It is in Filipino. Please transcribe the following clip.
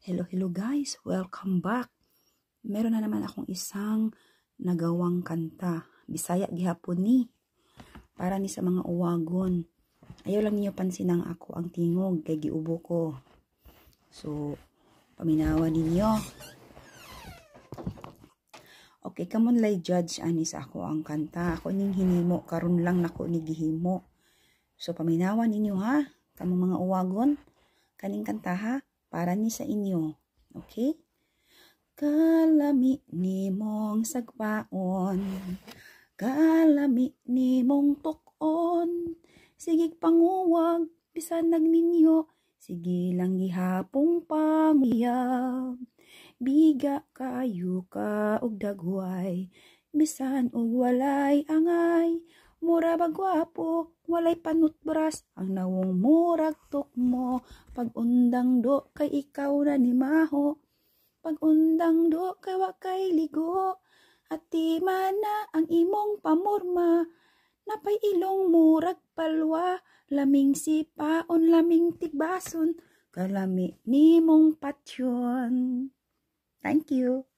Hello guys, welcome back. Meron na naman akong isang nagawang kanta. Bisaya gihapon ni. Para ni sa mga uwagon. Ayaw lang niyo pansinang ako ang tingog kay giubo ko. So, paminawa ninyo. Okay, kamon lay judge ani sa ako ang kanta. Ako ning hinimo karon lang nako ni gihimo. So, paminawa ninyo ha. Kamong mga uwagon, kaning kanta ha. Para ni sa inyo. Okay? Kalami ni mong sagpaon, kalami ni mong tukon, sigig panguwag, bisan nagninyo, sige lang gihapong panguyab. Biga kayo ka og dagway, bisan og walay angay, mura ba gwapo, walay panutbras, ang nawong murag tukmo, pag-undang do kay ikaw na ni maho, pag-undang do kay wa kay ligo, at di mana ang imong pamorma, napay ilong murag palwa, laming sipaon, laming tibason, kalami ni mong patyon. Thank you.